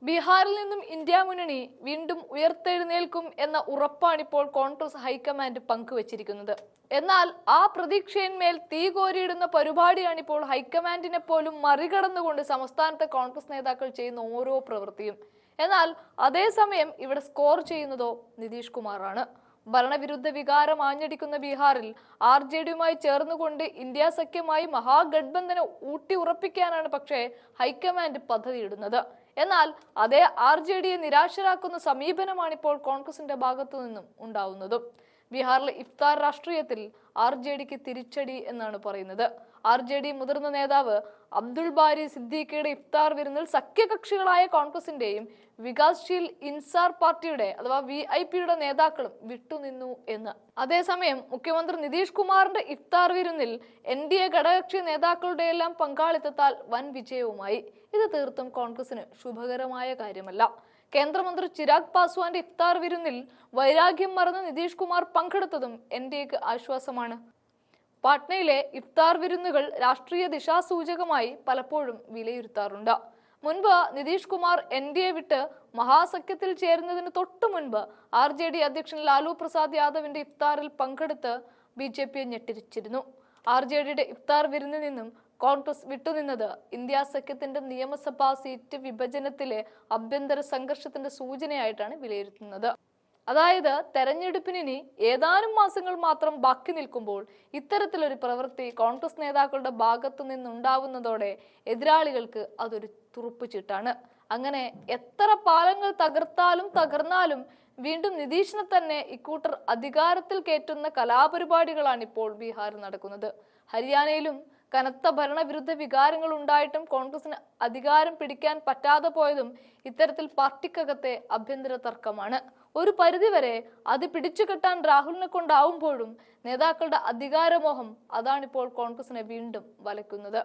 ബീഹാറിൽ നിന്നും ഇന്ത്യ മുന്നണി വീണ്ടും ഉയർത്തെഴുന്നേൽക്കും എന്ന ഉറപ്പാണിപ്പോൾ കോൺഗ്രസ് ഹൈക്കമാൻഡ് പങ്കുവച്ചിരിക്കുന്നത്. എന്നാൽ ആ പ്രതീക്ഷയിന്മേൽ തീ കോരിയിടുന്ന പരിപാടിയാണിപ്പോൾ ഹൈക്കമാൻഡിനെ പോലും മറികടന്നുകൊണ്ട് സംസ്ഥാനത്തെ കോൺഗ്രസ് നേതാക്കൾ ചെയ്യുന്ന ഓരോ പ്രവൃത്തിയും. എന്നാൽ അതേസമയം ഇവിടെ സ്കോർ ചെയ്യുന്നതോ നിതീഷ് കുമാറാണ്. ഭരണവിരുദ്ധ വികാരം ആഞ്ഞടിക്കുന്ന ബീഹാറിൽ RJDയുമായി ചേർന്നുകൊണ്ട് ഇന്ത്യ സഖ്യമായി മഹാഗഡ്ബന്ധനം ഊട്ടി ഉറപ്പിക്കാനാണ് പക്ഷേ ഹൈക്കമാൻഡ് പദ്ധതിയിടുന്നത്. എന്നാൽ അതേ RJDയെ നിരാശരാക്കുന്ന സമീപനമാണിപ്പോൾ കോൺഗ്രസിന്റെ ഭാഗത്തു നിന്നും ഉണ്ടാവുന്നതും. ബീഹാറിലെ ഇഫ്താർ രാഷ്ട്രീയത്തിൽ RJDക്ക് തിരിച്ചടി എന്നാണ് പറയുന്നത്. RJD മുതിർന്ന നേതാവ് അബ്ദുൾ ബാരി സിദ്ദീഖിയുടെ ഇഫ്താർ വിരുന്നിൽ സഖ്യകക്ഷികളായ കോൺഗ്രസിന്റെയും വികാസ്ശീൽ ഇൻസാർ പാർട്ടിയുടെ അഥവാ VIP-യുടെ നേതാക്കളും വിട്ടുനിന്നു എന്ന്. അതേസമയം മുഖ്യമന്ത്രി നിതീഷ് കുമാറിന്റെ ഇഫ്താർ വിരുന്നിൽ NDA ഘടകകക്ഷി നേതാക്കളുടെ എല്ലാം പങ്കാളിത്തത്താൽ വൻ വിജയവുമായി. ഇത് തീർത്തും കോൺഗ്രസിന് ശുഭകരമായ കാര്യമല്ല. കേന്ദ്രമന്ത്രി ചിരാഗ് പാസ്വാന്റെ ഇഫ്താർ വിരുന്നിൽ വൈരാഗ്യം മറന്ന് നിതീഷ് കുമാർ പങ്കെടുത്തതും NDAക്ക് ആശ്വാസമാണ്. പാട്നയിലെ ഇഫ്താർ വിരുന്നുകൾ രാഷ്ട്രീയ ദിശാസൂചകമായി പലപ്പോഴും വിലയിരുത്താറുണ്ട്. മുൻപ് നിതീഷ് കുമാർ NDA വിട്ട് മഹാസഖ്യത്തിൽ ചേരുന്നതിന് തൊട്ടു മുൻപ് RJD അധ്യക്ഷൻ ലാലു പ്രസാദ് യാദവിന്റെ ഇഫ്താറിൽ പങ്കെടുത്ത് BJPയെ ഞെട്ടിച്ചിരുന്നു. RJDയുടെ ഇഫ്താർ വിരുന്നിൽ നിന്നും കോൺഗ്രസ് വിട്ടുനിന്നത് ഇന്ത്യ സഖ്യത്തിന്റെ നിയമസഭാ സീറ്റ് വിഭജനത്തിലെ ആഭ്യന്തര സംഘർഷത്തിന്റെ സൂചനയായിട്ടാണ് വിലയിരുത്തുന്നത്. അതായത് തെരഞ്ഞെടുപ്പിന് ഏതാനും മാസങ്ങൾ മാത്രം ബാക്കി നിൽക്കുമ്പോൾ ഇത്തരത്തിലൊരു പ്രവൃത്തി കോൺഗ്രസ് നേതാക്കളുടെ ഭാഗത്തു നിന്നുണ്ടാവുന്നതോടെ എതിരാളികൾക്ക് അതൊരു തുറുപ്പുചീട്ടാണ്. അങ്ങനെ എത്ര പാലങ്ങൾ തകർന്നാലും വീണ്ടും നിതീഷിനെ തന്നെ ഇക്കൂട്ടർ അധികാരത്തിൽ കയറ്റുന്ന കലാപരിപാടികളാണ് ഇപ്പോൾ ബീഹാറിൽ നടക്കുന്നത്. ഹരിയാനയിലും കനത്ത ഭരണവിരുദ്ധ വികാരങ്ങൾ ഉണ്ടായിട്ടും കോൺഗ്രസിന് അധികാരം പിടിക്കാൻ പറ്റാതെ പോയതും ഇത്തരത്തിൽ പാർട്ടിക്കകത്തെ ആഭ്യന്തര തർക്കമാണ്. ഒരു പരിധിവരെ അത് പിടിച്ചുകെട്ടാൻ രാഹുലിനെ കൊണ്ടാവുമ്പോഴും നേതാക്കളുടെ അധികാരമോഹം അതാണിപ്പോൾ കോൺഗ്രസിനെ വീണ്ടും വലയ്ക്കുന്നത്.